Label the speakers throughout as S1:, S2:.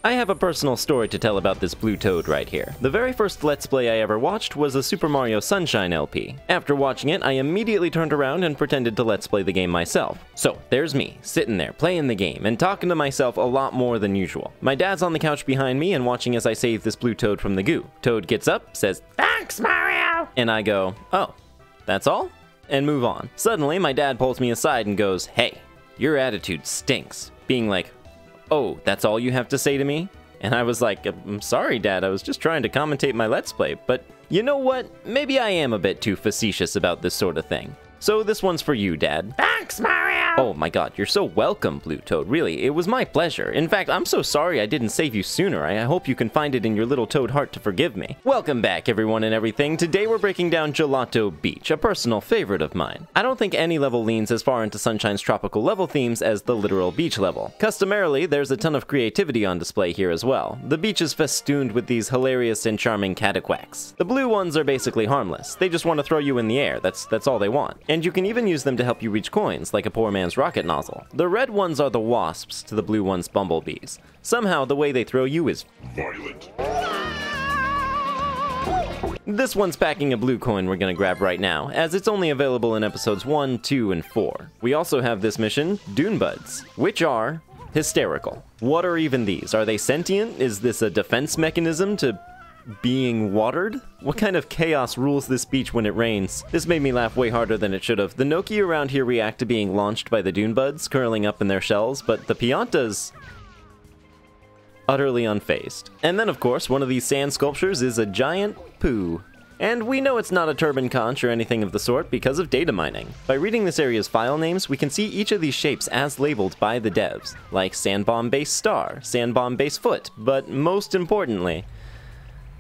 S1: I have a personal story to tell about this blue toad right here. The very first Let's Play I ever watched was a Super Mario Sunshine LP. After watching it, I immediately turned around and pretended to Let's Play the game myself. So, there's me, sitting there, playing the game, and talking to myself a lot more than usual. My dad's on the couch behind me and watching as I save this blue toad from the goo. Toad gets up, says, "Thanks, Mario!" And I go, "Oh, that's all?" And move on. Suddenly, my dad pulls me aside and goes, "Hey, your attitude stinks." Being like, "Oh, that's all you have to say to me?" And I was like, "I'm sorry, Dad, I was just trying to commentate my Let's Play, but you know what? Maybe I am a bit too facetious about this sort of thing. So this one's for you, Dad." "Thanks, Mario!" "Oh my god, you're so welcome, Blue Toad. Really, it was my pleasure. In fact, I'm so sorry I didn't save you sooner. I hope you can find it in your little toad heart to forgive me." Welcome back, everyone and everything. Today we're breaking down Gelato Beach, a personal favorite of mine. I don't think any level leans as far into Sunshine's tropical level themes as the literal beach level. Customarily, there's a ton of creativity on display here as well. The beach is festooned with these hilarious and charming cataquacks. The blue ones are basically harmless. They just want to throw you in the air. That's all they want. And you can even use them to help you reach coins, like a poor man's rocket nozzle. The red ones are the wasps to the blue ones' bumblebees. Somehow, the way they throw you is violent. This one's packing a blue coin we're gonna grab right now, as it's only available in episodes 1, 2, and 4. We also have this mission, Dune Buds, which are hysterical. What are even these? Are they sentient? Is this a defense mechanism to being watered? What kind of chaos rules this beach when it rains? This made me laugh way harder than it should have. The Noki around here react to being launched by the Dune Buds, curling up in their shells, but the Piantas utterly unfazed. And then, of course, one of these sand sculptures is a giant poo. And we know it's not a turban conch or anything of the sort because of data mining. By reading this area's file names, we can see each of these shapes as labeled by the devs, like sand bomb base star, sand bomb base foot, but most importantly,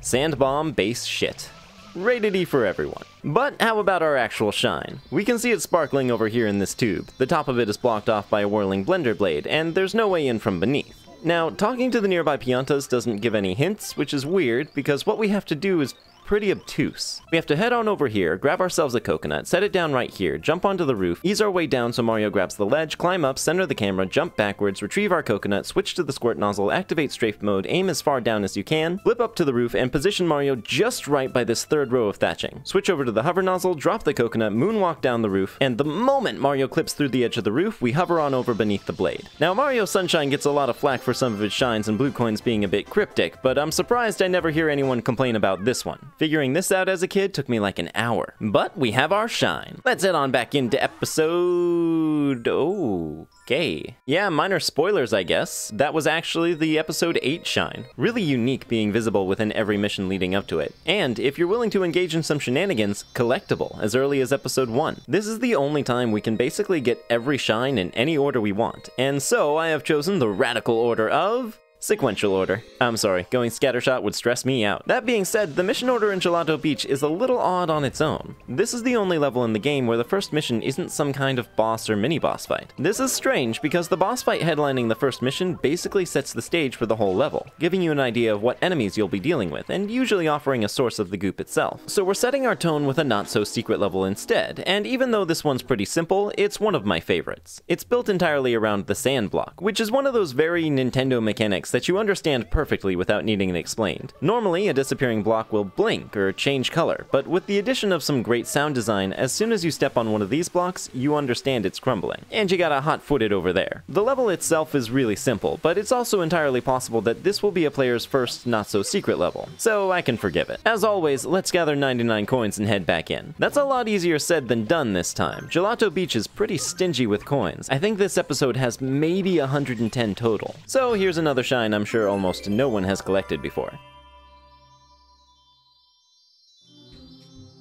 S1: sand bomb base shit. Rated E for everyone. But how about our actual shine? We can see it sparkling over here in this tube. The top of it is blocked off by a whirling blender blade, and there's no way in from beneath. Now, talking to the nearby Piantas doesn't give any hints, which is weird, because what we have to do is pretty obtuse. We have to head on over here, grab ourselves a coconut, set it down right here, jump onto the roof, ease our way down so Mario grabs the ledge, climb up, center the camera, jump backwards, retrieve our coconut, switch to the squirt nozzle, activate strafe mode, aim as far down as you can, flip up to the roof, and position Mario just right by this third row of thatching. Switch over to the hover nozzle, drop the coconut, moonwalk down the roof, and the moment Mario clips through the edge of the roof, we hover on over beneath the blade. Now, Mario Sunshine gets a lot of flack for some of its shines and blue coins being a bit cryptic, but I'm surprised I never hear anyone complain about this one. Figuring this out as a kid took me like an hour. But we have our shine. Let's head on back into episode... Okay. Yeah, minor spoilers, I guess. That was actually the episode 8 shine. Really unique being visible within every mission leading up to it. And if you're willing to engage in some shenanigans, collectible as early as episode 1. This is the only time we can basically get every shine in any order we want. And so I have chosen the radical order of... sequential order. I'm sorry, going scattershot would stress me out. That being said, the mission order in Gelato Beach is a little odd on its own. This is the only level in the game where the first mission isn't some kind of boss or mini-boss fight. This is strange because the boss fight headlining the first mission basically sets the stage for the whole level, giving you an idea of what enemies you'll be dealing with, and usually offering a source of the goop itself. So we're setting our tone with a not-so-secret level instead, and even though this one's pretty simple, it's one of my favorites. It's built entirely around the sand block, which is one of those very Nintendo mechanics that you understand perfectly without needing it explained. Normally, a disappearing block will blink or change color, but with the addition of some great sound design, as soon as you step on one of these blocks, you understand it's crumbling. And you got a hot-footed over there. The level itself is really simple, but it's also entirely possible that this will be a player's first not-so-secret level, so I can forgive it. As always, let's gather 99 coins and head back in. That's a lot easier said than done this time. Gelato Beach is pretty stingy with coins. I think this episode has maybe 110 total. So here's another shine I'm sure almost no one has collected before.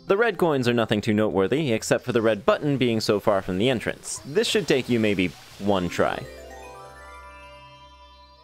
S1: The red coins are nothing too noteworthy, except for the red button being so far from the entrance. This should take you maybe one try.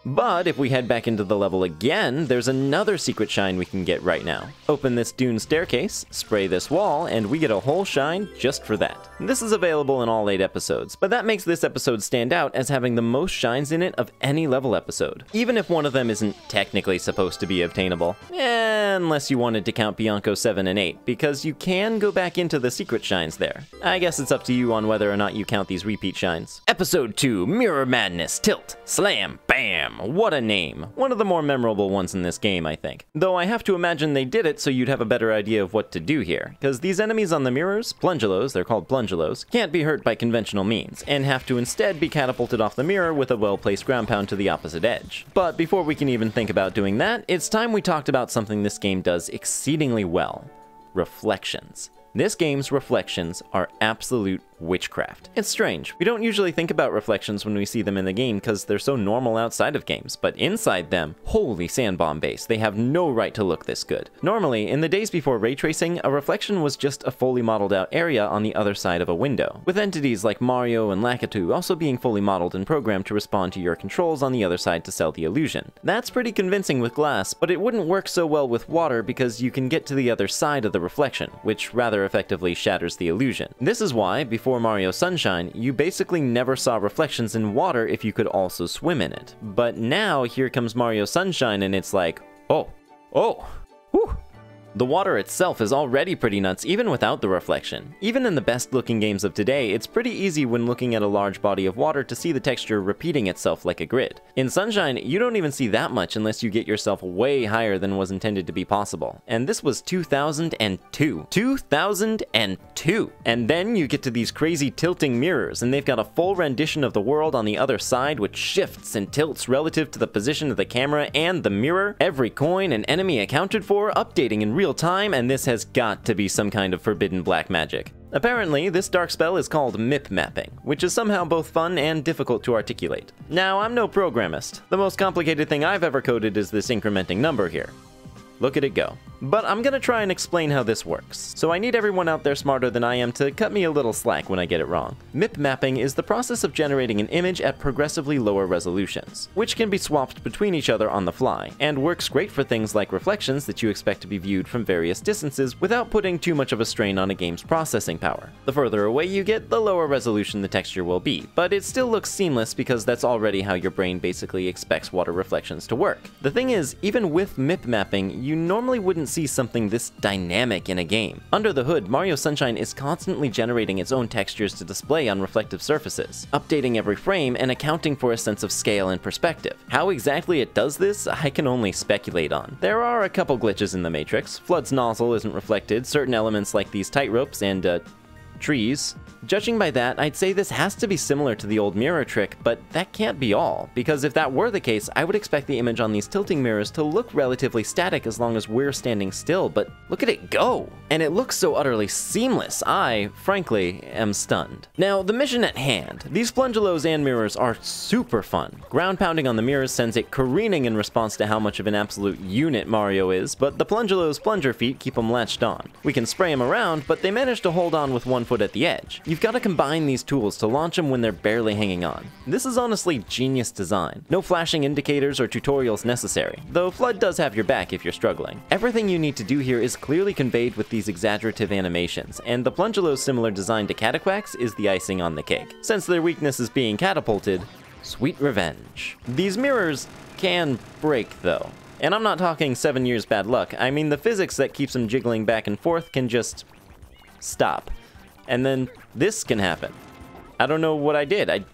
S1: But if we head back into the level again, there's another secret shine we can get right now. Open this dune staircase, spray this wall, and we get a whole shine just for that. This is available in all 8 episodes, but that makes this episode stand out as having the most shines in it of any level episode, even if one of them isn't technically supposed to be obtainable. Unless you wanted to count Bianco 7 and 8, because you can go back into the secret shines there. I guess it's up to you on whether or not you count these repeat shines. Episode 2, Mirror Madness, Tilt, Slam, Bam! what a name. One of the more memorable ones in this game, I think. Though I have to imagine they did it so you'd have a better idea of what to do here, because these enemies on the mirrors, Plungelos, they're called Plungelos, can't be hurt by conventional means, and have to instead be catapulted off the mirror with a well-placed ground pound to the opposite edge. But before we can even think about doing that, it's time we talked about something this game does exceedingly well: reflections. This game's reflections are absolute witchcraft. It's strange. We don't usually think about reflections when we see them in the game because they're so normal outside of games, but inside them, holy sandbomb base, they have no right to look this good. Normally, in the days before ray tracing, a reflection was just a fully modeled out area on the other side of a window, with entities like Mario and Lakitu also being fully modeled and programmed to respond to your controls on the other side to sell the illusion. That's pretty convincing with glass, but it wouldn't work so well with water because you can get to the other side of the reflection, which rather effectively shatters the illusion. This is why, before Mario Sunshine, you basically never saw reflections in water if you could also swim in it. But now, here comes Mario Sunshine and it's like, oh, whew. The water itself is already pretty nuts even without the reflection. Even in the best looking games of today, it's pretty easy when looking at a large body of water to see the texture repeating itself like a grid. In Sunshine, you don't even see that much unless you get yourself way higher than was intended to be possible. And this was 2002. 2002! And then you get to these crazy tilting mirrors, and they've got a full rendition of the world on the other side which shifts and tilts relative to the position of the camera and the mirror, every coin and enemy accounted for, updating in real time, and this has got to be some kind of forbidden black magic. Apparently, this dark spell is called MIP mapping, which is somehow both fun and difficult to articulate. Now, I'm no programmist. The most complicated thing I've ever coded is this incrementing number here. Look at it go. But I'm gonna try and explain how this works, so I need everyone out there smarter than I am to cut me a little slack when I get it wrong. MIP mapping is the process of generating an image at progressively lower resolutions, which can be swapped between each other on the fly, and works great for things like reflections that you expect to be viewed from various distances without putting too much of a strain on a game's processing power. The further away you get, the lower resolution the texture will be, but it still looks seamless because that's already how your brain basically expects water reflections to work. The thing is, even with MIP mapping, you normally wouldn't see something this dynamic in a game. Under the hood, Mario Sunshine is constantly generating its own textures to display on reflective surfaces, updating every frame and accounting for a sense of scale and perspective. How exactly it does this, I can only speculate on. There are a couple glitches in the Matrix. Flood's nozzle isn't reflected, certain elements like these tightropes and, trees. Judging by that, I'd say this has to be similar to the old mirror trick, but that can't be all, because if that were the case, I would expect the image on these tilting mirrors to look relatively static as long as we're standing still, but look at it go! And it looks so utterly seamless, I, frankly, am stunned. Now, the mission at hand. These Plungelos and mirrors are super fun. Ground pounding on the mirrors sends it careening in response to how much of an absolute unit Mario is, but the Plungelos' plunger feet keep them latched on. We can spray them around, but they manage to hold on with one foot at the edge. You've got to combine these tools to launch them when they're barely hanging on. This is honestly genius design. No flashing indicators or tutorials necessary, though Flood does have your back if you're struggling. Everything you need to do here is clearly conveyed with these exaggerative animations, and the Plungelo's similar design to Cataquax is the icing on the cake. Since their weakness is being catapulted, sweet revenge. These mirrors can break though. And I'm not talking 7 years bad luck, I mean the physics that keeps them jiggling back and forth can just stop. And then this can happen. I don't know what I did.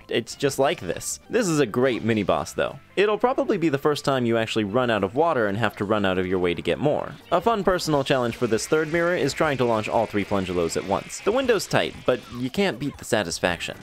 S1: It's just like this. This is a great mini-boss though. It'll probably be the first time you actually run out of water and have to run out of your way to get more. A fun personal challenge for this third mirror is trying to launch all 3 Plungelos at once. The window's tight, but you can't beat the satisfaction.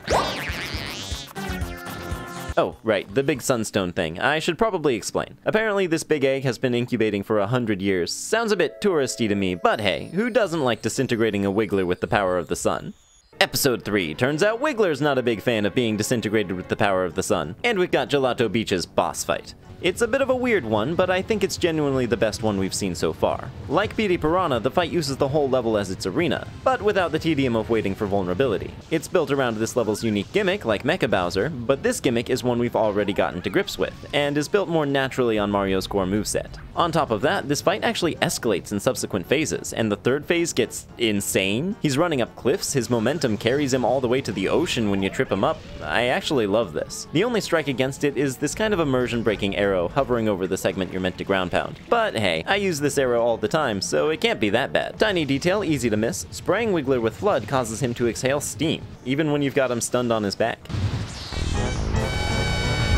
S1: Oh, right, the big sunstone thing. I should probably explain. Apparently this big egg has been incubating for 100 years. Sounds a bit touristy to me, but hey, who doesn't like disintegrating a Wiggler with the power of the sun? Episode 3. Turns out Wiggler's not a big fan of being disintegrated with the power of the sun. And we've got Gelato Beach's boss fight. It's a bit of a weird one, but I think it's genuinely the best one we've seen so far. Like Petey Piranha, the fight uses the whole level as its arena, but without the tedium of waiting for vulnerability. It's built around this level's unique gimmick, like Mecha Bowser, but this gimmick is one we've already gotten to grips with, and is built more naturally on Mario's core moveset. On top of that, this fight actually escalates in subsequent phases, and the third phase gets insane. He's running up cliffs, his momentum carries him all the way to the ocean when you trip him up. I actually love this. The only strike against it is this kind of immersion-breaking arrow hovering over the segment you're meant to ground pound. But hey, I use this arrow all the time, so it can't be that bad. Tiny detail, easy to miss. Spraying Wiggler with Flood causes him to exhale steam, even when you've got him stunned on his back.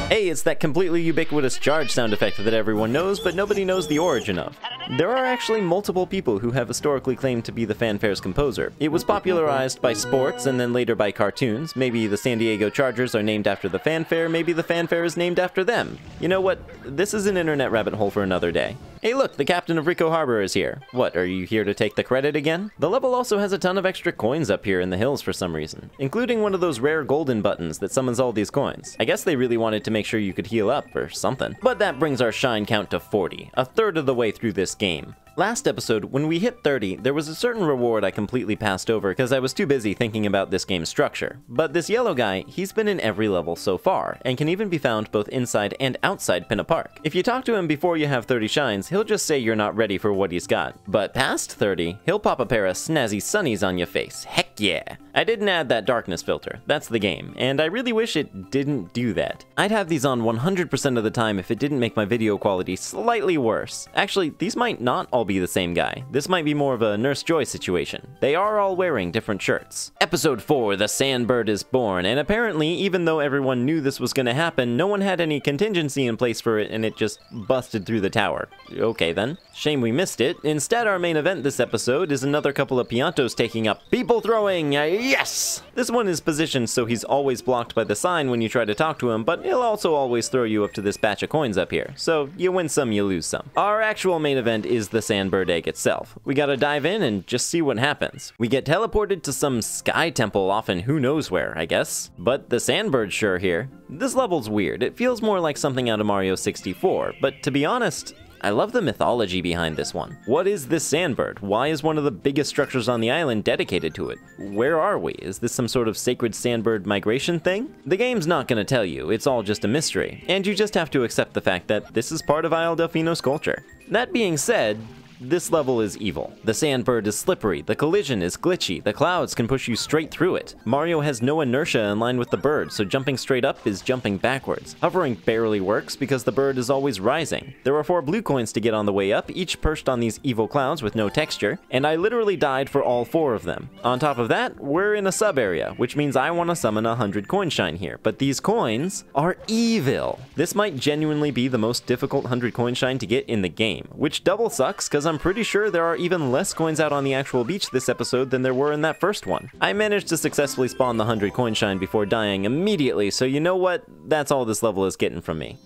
S1: Hey, it's that completely ubiquitous charge sound effect that everyone knows, but nobody knows the origin of. There are actually multiple people who have historically claimed to be the fanfare's composer. It was popularized by sports and then later by cartoons. Maybe the San Diego Chargers are named after the fanfare, maybe the fanfare is named after them. You know what? This is an internet rabbit hole for another day. Hey look, the captain of Rico Harbor is here. What, are you here to take the credit again? The level also has a ton of extra coins up here in the hills for some reason, including one of those rare golden buttons that summons all these coins. I guess they really wanted to make sure you could heal up or something. But that brings our shine count to 40, a third of the way through this game. Last episode, when we hit 30, there was a certain reward I completely passed over because I was too busy thinking about this game's structure. But this yellow guy, he's been in every level so far, and can even be found both inside and outside Pinna Park. If you talk to him before you have 30 shines, he'll just say you're not ready for what he's got. But past 30, he'll pop a pair of snazzy sunnies on your face. Heck yeah! I didn't add that darkness filter, that's the game, and I really wish it didn't do that. I'd have these on 100% of the time if it didn't make my video quality slightly worse. Actually, these might not all be the same guy. This might be more of a Nurse Joy situation. They are all wearing different shirts. Episode 4, The Sandbird is Born, and apparently, even though everyone knew this was gonna happen, no one had any contingency in place for it and it just busted through the tower. Okay then. Shame we missed it. Instead, our main event this episode is another couple of Piantos taking up people throwing. Yes! This one is positioned so he's always blocked by the sign when you try to talk to him, but he'll also always throw you up to this batch of coins up here. So you win some, you lose some. Our actual main event is the Sandbird egg itself. We gotta dive in and just see what happens. We get teleported to some sky temple off in who knows where, I guess. But the Sandbird's sure here. This level's weird. It feels more like something out of Mario 64, but to be honest, I love the mythology behind this one. What is this Sandbird? Why is one of the biggest structures on the island dedicated to it? Where are we? Is this some sort of sacred Sandbird migration thing? The game's not gonna tell you, it's all just a mystery, and you just have to accept the fact that this is part of Isle Delfino's culture. That being said, this level is evil. The Sandbird is slippery, the collision is glitchy, the clouds can push you straight through it. Mario has no inertia in line with the bird, so jumping straight up is jumping backwards. Hovering barely works because the bird is always rising. There are 4 blue coins to get on the way up, each perched on these evil clouds with no texture, and I literally died for all 4 of them. On top of that, we're in a sub area, which means I want to summon 100 coin shine here, but these coins are evil. This might genuinely be the most difficult 100 coin shine to get in the game, which double sucks because I'm pretty sure there are even less coins out on the actual beach this episode than there were in that first one. I managed to successfully spawn the 100 coin shine before dying immediately, so you know what? That's all this level is getting from me.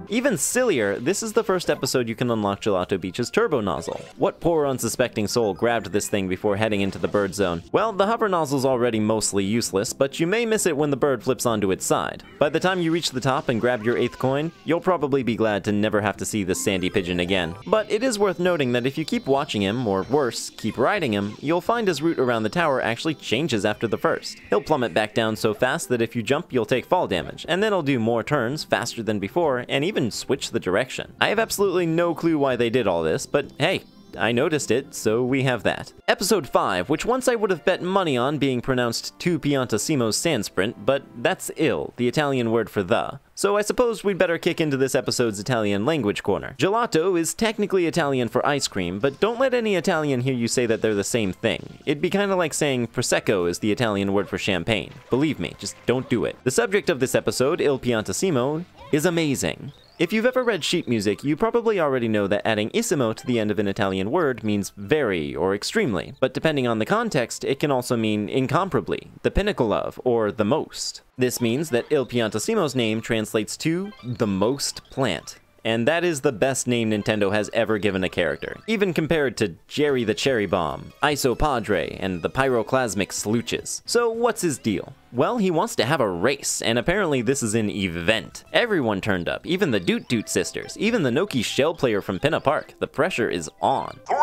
S1: Even sillier, this is the first episode you can unlock Gelato Beach's turbo nozzle. What poor unsuspecting soul grabbed this thing before heading into the bird zone? Well, the hover nozzle's already mostly useless, but you may miss it when the bird flips onto its side. By the time you reach the top and grab your 8th coin, you'll probably be glad to never have to see this sandy pigeon again. But it is worth noting that if you keep watching him, or worse, keep riding him, you'll find his route around the tower actually changes after the first. He'll plummet back down so fast that if you jump, you'll take fall damage, and then he'll do more turns faster than before, and even switch the direction. I have absolutely no clue why they did all this, but hey, I noticed it, so we have that. Episode 5, which once I would have bet money on being pronounced Tu Piantasimo's Sand Sprint, but that's il, the Italian word for the. So I suppose we'd better kick into this episode's Italian language corner. Gelato is technically Italian for ice cream, but don't let any Italian hear you say that they're the same thing. It'd be kinda like saying Prosecco is the Italian word for champagne. Believe me, just don't do it. The subject of this episode, Il Piantasimo, is amazing. If you've ever read sheet music, you probably already know that adding issimo to the end of an Italian word means very or extremely, but depending on the context, it can also mean incomparably, the pinnacle of, or the most. This means that Il Piantasimo's name translates to the most plant. And that is the best name Nintendo has ever given a character, even compared to Jerry the Cherry Bomb, Iso Padre, and the Pyroclasmic Slooches. So what's his deal? Well, he wants to have a race, and apparently this is an event. Everyone turned up, even the Doot Doot sisters, even the Noki shell player from Pinna Park. The pressure is on.
S2: 3,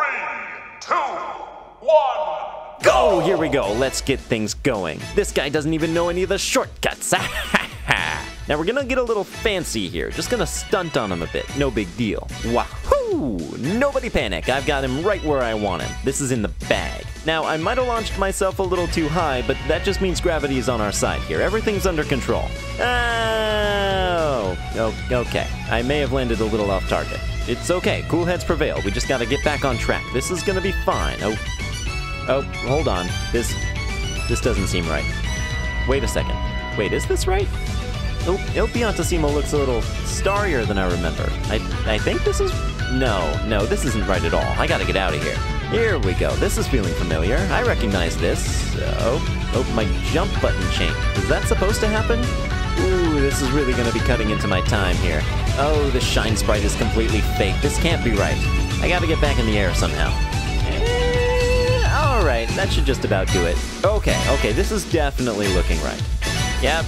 S2: 2, 1,
S1: go! Here we go, let's get things going. This guy doesn't even know any of the shortcuts. Now we're gonna get a little fancy here, just gonna stunt on him a bit, no big deal. Wahoo! Nobody panic, I've got him right where I want him. This is in the bag. Now, I might have launched myself a little too high, but that just means gravity is on our side here. Everything's under control. Oh, okay. I may have landed a little off target. It's okay, cool heads prevail. We just gotta get back on track. This is gonna be fine. Oh, Oh, hold on. This doesn't seem right. Wait a second. Wait, is this right? Il Piantissimo looks a little starrier than I remember. I think this is... No, this isn't right at all. I gotta get out of here. Here we go. This is feeling familiar. I recognize this. Oh, my jump button changed. Is that supposed to happen? Ooh, this is really gonna be cutting into my time here. Oh, the shine sprite is completely fake. This can't be right. I gotta get back in the air somehow. Alright, that should just about do it. Okay, this is definitely looking right. Yep.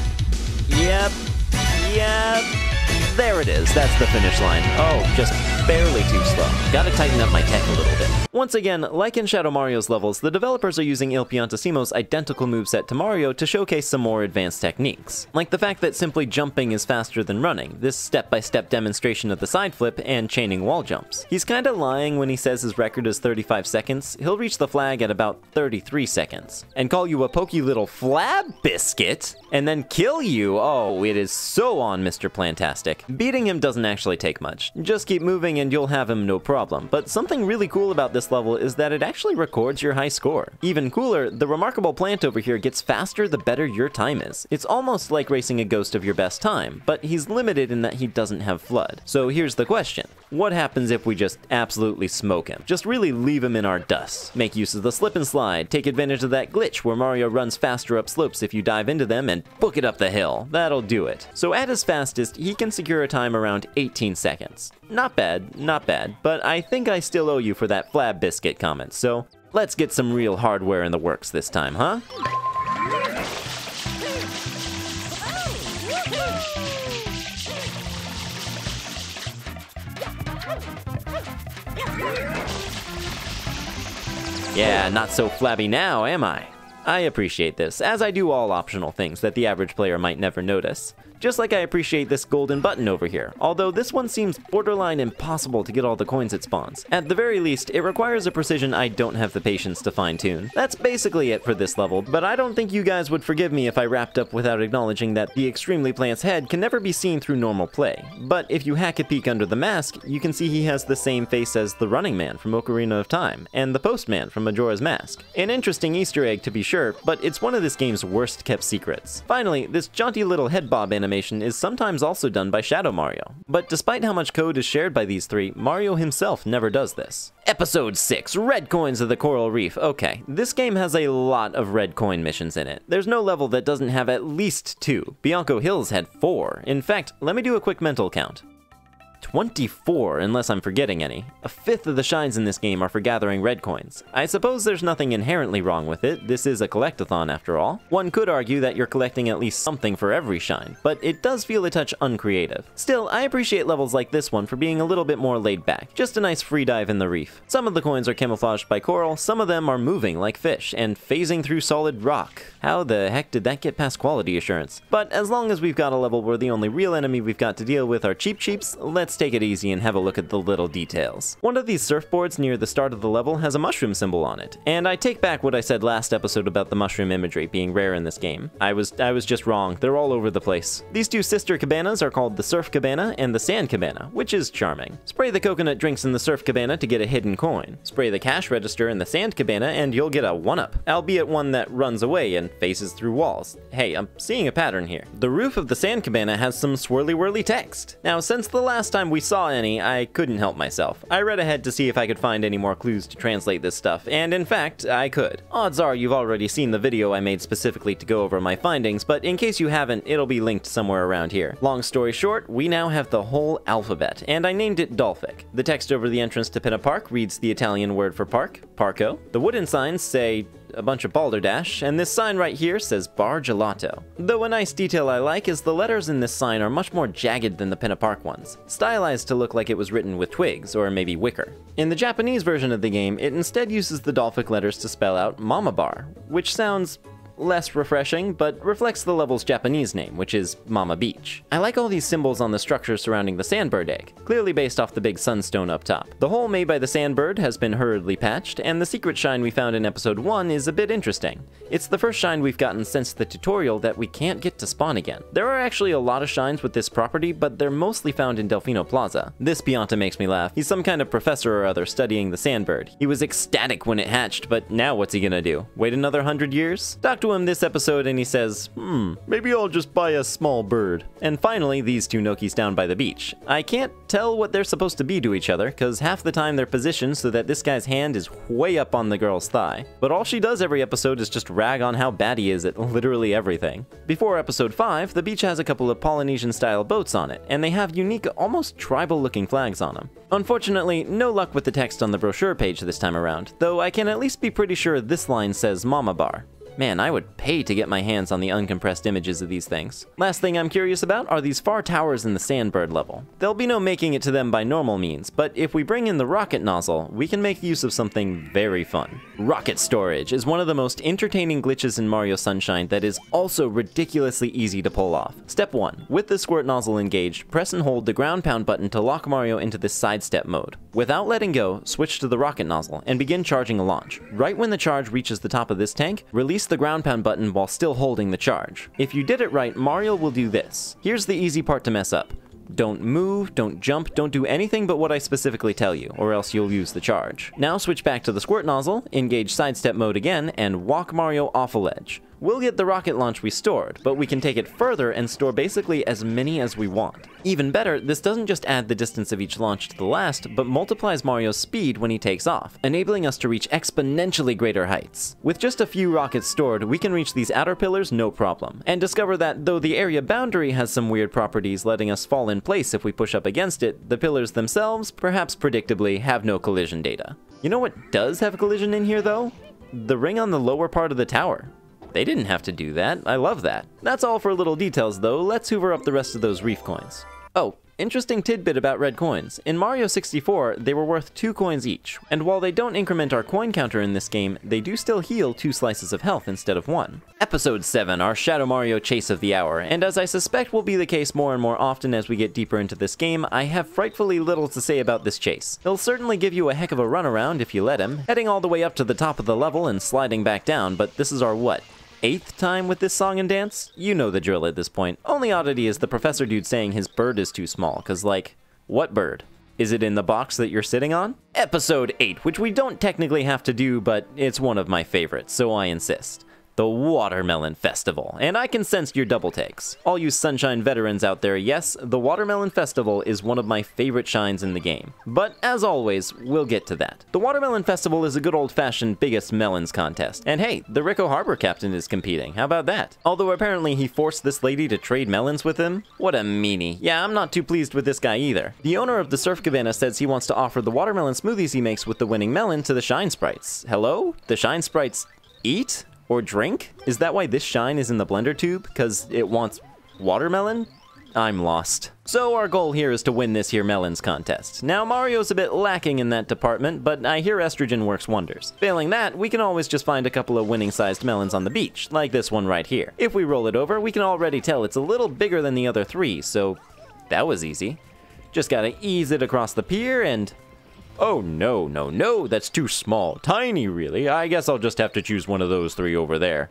S1: There it is. That's the finish line. Oh, just barely too slow. Gotta tighten up my tech a little bit. Once again, like in Shadow Mario's levels, the developers are using Il Piantissimo's identical moveset to Mario to showcase some more advanced techniques. Like the fact that simply jumping is faster than running, this step-by-step demonstration of the side flip, and chaining wall jumps. He's kinda lying when he says his record is 35 seconds, he'll reach the flag at about 33 seconds. And call you a pokey little flab biscuit, and then kill you. Oh, it is so on, Mr. Plantastic. Beating him doesn't actually take much. Just keep moving and you'll have him no problem. But something really cool about this level is that it actually records your high score. Even cooler, the remarkable plant over here gets faster the better your time is. It's almost like racing a ghost of your best time, but he's limited in that he doesn't have flood. So here's the question. What happens if we just absolutely smoke him? Just really leave him in our dust. Make use of the slip and slide, take advantage of that glitch where Mario runs faster up slopes if you dive into them, and book it up the hill. That'll do it. So at his fastest, he can secure a time around 18 seconds. Not bad, but I think I still owe you for that flab biscuit comment, so let's get some real hardware in the works this time, huh? Yeah, not so flabby now, am I? I appreciate this, as I do all optional things that the average player might never notice. Just like I appreciate this golden button over here, although this one seems borderline impossible to get all the coins it spawns. At the very least, it requires a precision I don't have the patience to fine-tune. That's basically it for this level, but I don't think you guys would forgive me if I wrapped up without acknowledging that the Extremely Plant's head can never be seen through normal play. But if you hack a peek under the mask, you can see he has the same face as the Running Man from Ocarina of Time, and the Postman from Majora's Mask. An interesting Easter egg to be sure, but it's one of this game's worst kept secrets. Finally, this jaunty little head bob animation is sometimes also done by Shadow Mario. But despite how much code is shared by these three, Mario himself never does this. Episode 6, Red Coins of the Coral Reef. Okay, this game has a lot of red coin missions in it. There's no level that doesn't have at least 2. Bianco Hills had 4. In fact, let me do a quick mental count. 24, unless I'm forgetting any. A fifth of the shines in this game are for gathering red coins. I suppose there's nothing inherently wrong with it, this is a collectathon after all. One could argue that you're collecting at least something for every shine, but it does feel a touch uncreative. Still, I appreciate levels like this one for being a little bit more laid back, just a nice free dive in the reef. Some of the coins are camouflaged by coral, some of them are moving like fish, and phasing through solid rock. How the heck did that get past quality assurance? But as long as we've got a level where the only real enemy we've got to deal with are Cheep Cheeps, let's take it easy and have a look at the little details. One of these surfboards near the start of the level has a mushroom symbol on it, and I take back what I said last episode about the mushroom imagery being rare in this game. I was just wrong, they're all over the place. These two sister cabanas are called the Surf Cabana and the Sand Cabana, which is charming. Spray the coconut drinks in the Surf Cabana to get a hidden coin. Spray the cash register in the Sand Cabana and you'll get a 1-up, albeit one that runs away and faces through walls. Hey, I'm seeing a pattern here. The roof of the Sand Cabana has some swirly-whirly text. Now, since the last time we saw any, I couldn't help myself. I read ahead to see if I could find any more clues to translate this stuff, and in fact, I could. Odds are you've already seen the video I made specifically to go over my findings, but in case you haven't, it'll be linked somewhere around here. Long story short, we now have the whole alphabet, and I named it Dolphic. The text over the entrance to Pinna Park reads the Italian word for park, Parco. The wooden signs say a bunch of balderdash, and this sign right here says Bar Gelato. Though a nice detail I like is the letters in this sign are much more jagged than the Pinna Park ones, stylized to look like it was written with twigs, or maybe wicker. In the Japanese version of the game, it instead uses the Dolphic letters to spell out Mama Bar, which sounds less refreshing, but reflects the level's Japanese name, which is Mama Beach. I like all these symbols on the structure surrounding the Sandbird egg, clearly based off the big sunstone up top. The hole made by the Sandbird has been hurriedly patched, and the secret shine we found in episode 1 is a bit interesting. It's the first shine we've gotten since the tutorial that we can't get to spawn again. There are actually a lot of shines with this property, but they're mostly found in Delfino Plaza. This Pianta makes me laugh. He's some kind of professor or other studying the Sandbird. He was ecstatic when it hatched, but now what's he gonna do? Wait another 100 years? Talk to him this episode and he says, maybe I'll just buy a small bird. And finally, these two Nokis down by the beach. I can't tell what they're supposed to be to each other, cause half the time they're positioned so that this guy's hand is way up on the girl's thigh. But all she does every episode is just rag on how bad he is at literally everything. Before episode 5, the beach has a couple of Polynesian-style boats on it, and they have unique, almost tribal-looking flags on them. Unfortunately, no luck with the text on the brochure page this time around, though I can at least be pretty sure this line says Mama Bar. Man, I would pay to get my hands on the uncompressed images of these things. Last thing I'm curious about are these far towers in the Sandbird level. There'll be no making it to them by normal means, but if we bring in the rocket nozzle, we can make use of something very fun. Rocket storage is one of the most entertaining glitches in Mario Sunshine that is also ridiculously easy to pull off. Step 1. With the squirt nozzle engaged, press and hold the ground pound button to lock Mario into this sidestep mode. Without letting go, switch to the rocket nozzle and begin charging a launch. Right when the charge reaches the top of this tank, release the ground pound button while still holding the charge. If you did it right, Mario will do this. Here's the easy part to mess up. Don't move, don't jump, don't do anything but what I specifically tell you, or else you'll use the charge. Now switch back to the squirt nozzle, engage sidestep mode again, and walk Mario off a ledge. We'll get the rocket launch we stored, but we can take it further and store basically as many as we want. Even better, this doesn't just add the distance of each launch to the last, but multiplies Mario's speed when he takes off, enabling us to reach exponentially greater heights. With just a few rockets stored, we can reach these outer pillars no problem, and discover that though the area boundary has some weird properties letting us fall in place if we push up against it, the pillars themselves, perhaps predictably, have no collision data. You know what does have collision in here though? The ring on the lower part of the tower. They didn't have to do that. I love that. That's all for little details though. Let's hoover up the rest of those reef coins. Oh, interesting tidbit about red coins. In Mario 64, they were worth 2 coins each, and while they don't increment our coin counter in this game, they do still heal 2 slices of health instead of 1. Episode 7, our Shadow Mario Chase of the Hour, and as I suspect will be the case more and more often as we get deeper into this game, I have frightfully little to say about this chase. He'll certainly give you a heck of a runaround if you let him, heading all the way up to the top of the level and sliding back down, but this is our what? 8th time with this song and dance? You know the drill at this point. Only oddity is the professor dude saying his bird is too small, cause like, what bird? Is it in the box that you're sitting on? Episode 8, which we don't technically have to do, but it's one of my favorites, so I insist. The Watermelon Festival, and I can sense your double takes. All you Sunshine veterans out there, yes, the Watermelon Festival is one of my favorite shines in the game. But as always, we'll get to that. The Watermelon Festival is a good old-fashioned biggest melons contest, and hey, the Rico Harbor captain is competing, how about that? Although apparently he forced this lady to trade melons with him? What a meanie. Yeah, I'm not too pleased with this guy either. The owner of the Surf Cabana says he wants to offer the watermelon smoothies he makes with the winning melon to the Shine Sprites. Hello? The Shine Sprites eat? Or drink? Is that why this shine is in the blender tube? Because it wants watermelon? I'm lost. So our goal here is to win this here melons contest. Now Mario's a bit lacking in that department, but I hear estrogen works wonders. Failing that, we can always just find a couple of winning sized melons on the beach, like this one right here. If we roll it over, we can already tell it's a little bigger than the other 3, so that was easy. Just gotta ease it across the pier and... oh no, no, no, that's too small. Tiny, really. I guess I'll just have to choose one of those 3 over there.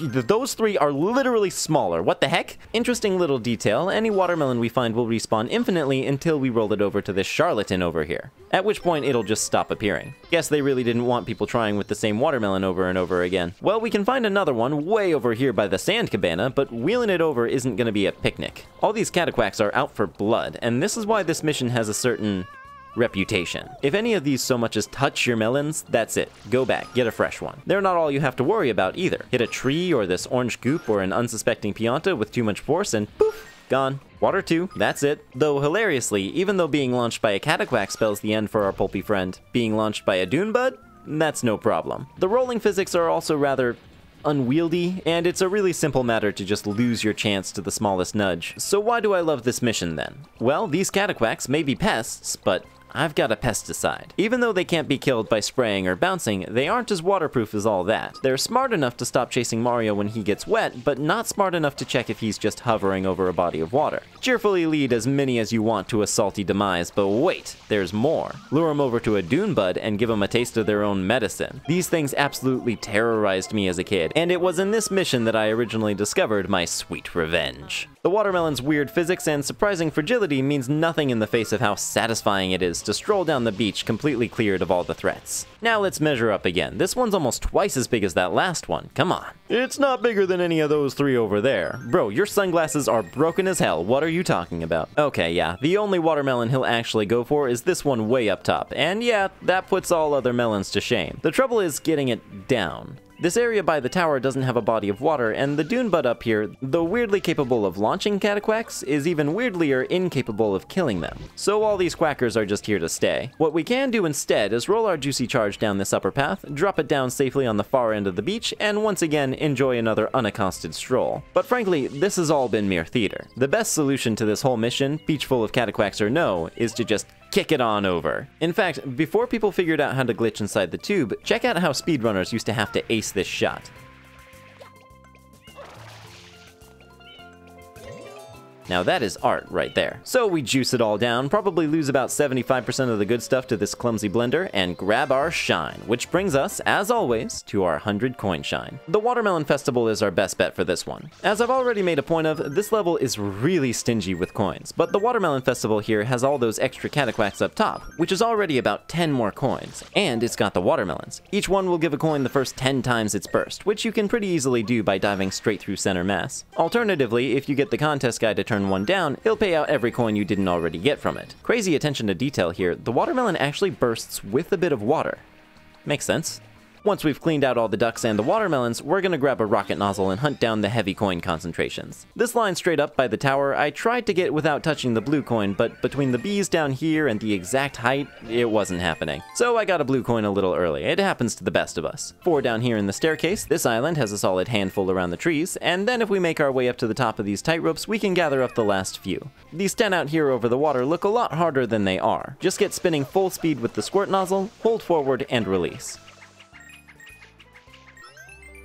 S1: Those 3 are literally smaller. What the heck? Interesting little detail. Any watermelon we find will respawn infinitely until we roll it over to this charlatan over here. At which point, it'll just stop appearing. Guess they really didn't want people trying with the same watermelon over and over again. Well, we can find another one way over here by the Sand Cabana, but wheeling it over isn't gonna be a picnic. All these cataquacks are out for blood, and this is why this mission has a certain... reputation. If any of these so much as touch your melons, that's it. Go back, get a fresh one. They're not all you have to worry about either. Hit a tree or this orange goop or an unsuspecting Pianta with too much force and poof, gone. Water 2, that's it. Though hilariously, even though being launched by a cataquack spells the end for our pulpy friend, being launched by a dune bud? That's no problem. The rolling physics are also rather unwieldy, and it's a really simple matter to just lose your chance to the smallest nudge. So why do I love this mission then? Well, these cataquacks may be pests, but I've got a pesticide. Even though they can't be killed by spraying or bouncing, they aren't as waterproof as all that. They're smart enough to stop chasing Mario when he gets wet, but not smart enough to check if he's just hovering over a body of water. Cheerfully lead as many as you want to a salty demise, but wait, there's more. Lure them over to a dune bud and give them a taste of their own medicine. These things absolutely terrorized me as a kid, and it was in this mission that I originally discovered my sweet revenge. The watermelon's weird physics and surprising fragility means nothing in the face of how satisfying it is to stroll down the beach completely cleared of all the threats. Now let's measure up again. This one's almost twice as big as that last one. Come on. It's not bigger than any of those three over there. Bro, your sunglasses are broken as hell. What are you talking about? Okay, yeah, the only watermelon he'll actually go for is this one way up top. And yeah, that puts all other melons to shame. The trouble is getting it down. This area by the tower doesn't have a body of water, and the dune bud up here, though weirdly capable of launching Cataquacks, is even weirdlier incapable of killing them. So all these quackers are just here to stay. What we can do instead is roll our juicy charge down this upper path, drop it down safely on the far end of the beach, and once again enjoy another unaccosted stroll. But frankly, this has all been mere theater. The best solution to this whole mission, beach full of Cataquacks or no, is to just kick it on over. In fact, before people figured out how to glitch inside the tube, check out how speedrunners used to have to ace this shot. Now that is art right there. So we juice it all down, probably lose about 75% of the good stuff to this clumsy blender, and grab our shine, which brings us, as always, to our 100 coin shine. The Watermelon Festival is our best bet for this one. As I've already made a point of, this level is really stingy with coins, but the Watermelon Festival here has all those extra Cataquacks up top, which is already about 10 more coins, and it's got the watermelons. Each one will give a coin the first 10 times its burst, which you can pretty easily do by diving straight through center mass. Alternatively, if you get the contest guy to turn one down, he'll pay out every coin you didn't already get from it. Crazy attention to detail here, the watermelon actually bursts with a bit of water. Makes sense. Once we've cleaned out all the ducks and the watermelons, we're gonna grab a rocket nozzle and hunt down the heavy coin concentrations. This line straight up by the tower, I tried to get without touching the blue coin, but between the bees down here and the exact height, it wasn't happening. So I got a blue coin a little early. It happens to the best of us. 4 down here in the staircase, this island has a solid handful around the trees, and then if we make our way up to the top of these tight ropes, we can gather up the last few. These 10 out here over the water look a lot harder than they are. Just get spinning full speed with the squirt nozzle, hold forward, and release.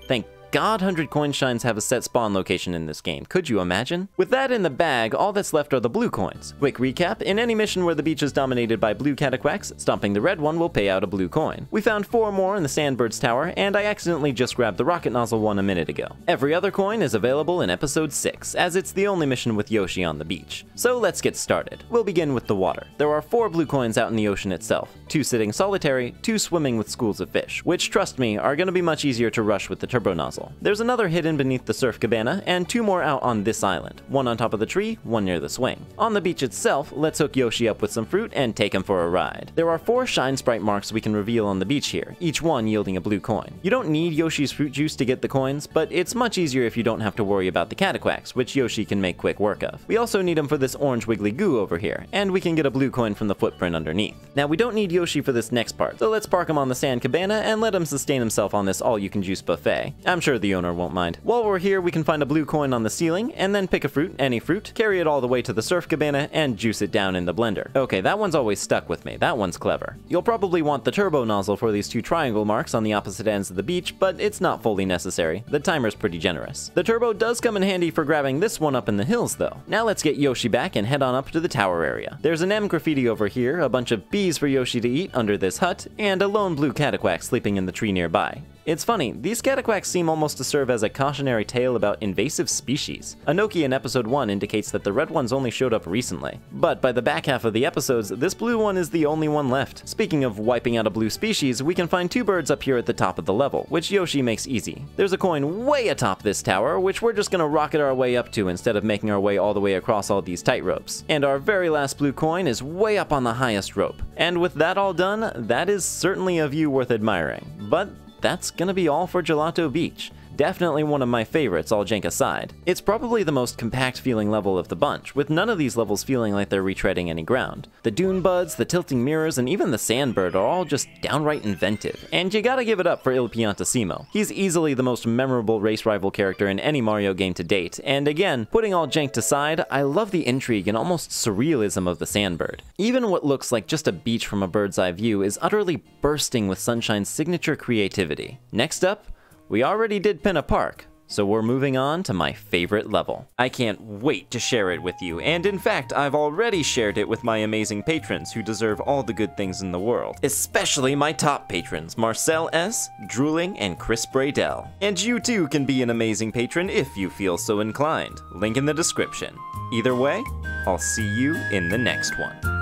S1: Thank God 100 coin shines have a set spawn location in this game. Could you imagine? With that in the bag, all that's left are the blue coins. Quick recap, in any mission where the beach is dominated by blue Cataquacks, stomping the red one will pay out a blue coin. We found 4 more in the Sandbird's Tower, and I accidentally just grabbed the rocket nozzle one a minute ago. Every other coin is available in episode 6, as it's the only mission with Yoshi on the beach. So let's get started. We'll begin with the water. There are 4 blue coins out in the ocean itself, 2 sitting solitary, 2 swimming with schools of fish, which, trust me, are going to be much easier to rush with the turbo nozzle. There's another hidden beneath the surf cabana, and 2 more out on this island, 1 on top of the tree, 1 near the swing. On the beach itself, let's hook Yoshi up with some fruit and take him for a ride. There are 4 shine sprite marks we can reveal on the beach here, each one yielding a blue coin. You don't need Yoshi's fruit juice to get the coins, but it's much easier if you don't have to worry about the Cataquacks, which Yoshi can make quick work of. We also need him for this orange wiggly goo over here, and we can get a blue coin from the footprint underneath. Now we don't need Yoshi for this next part, so let's park him on the sand cabana and let him sustain himself on this all-you-can-juice buffet. I'm sure the owner won't mind. While we're here, we can find a blue coin on the ceiling, and then pick a fruit, any fruit, carry it all the way to the surf cabana, and juice it down in the blender. Okay, that one's always stuck with me. That one's clever. You'll probably want the turbo nozzle for these 2 triangle marks on the opposite ends of the beach, but it's not fully necessary. The timer's pretty generous. The turbo does come in handy for grabbing this one up in the hills, though. Now let's get Yoshi back and head on up to the tower area. There's an M graffiti over here, a bunch of bees for Yoshi to eat under this hut, and a lone blue Cataquack sleeping in the tree nearby. It's funny, these Cataquacks seem almost to serve as a cautionary tale about invasive species. Anoki in episode 1 indicates that the red ones only showed up recently. But by the back half of the episodes, this blue one is the only one left. Speaking of wiping out a blue species, we can find 2 birds up here at the top of the level, which Yoshi makes easy. There's a coin way atop this tower, which we're just gonna rocket our way up to instead of making our way all the way across all these tight ropes. And our very last blue coin is way up on the highest rope. And with that all done, that is certainly a view worth admiring. But that's gonna be all for Gelato Beach. Definitely one of my favorites, all jank aside. It's probably the most compact feeling level of the bunch, with none of these levels feeling like they're retreading any ground. The dune buds, the tilting mirrors, and even the sandbird are all just downright inventive, and you gotta give it up for Il Piantissimo. He's easily the most memorable race rival character in any Mario game to date, and again, putting all janked aside, I love the intrigue and almost surrealism of the sandbird. Even what looks like just a beach from a bird's eye view is utterly bursting with Sunshine's signature creativity. Next up, we already did Pinna Park, so we're moving on to my favorite level. I can't wait to share it with you, and in fact, I've already shared it with my amazing patrons who deserve all the good things in the world. Especially my top patrons, Marcel S., Drooling, and Chris Bradell. And you too can be an amazing patron if you feel so inclined. Link in the description. Either way, I'll see you in the next one.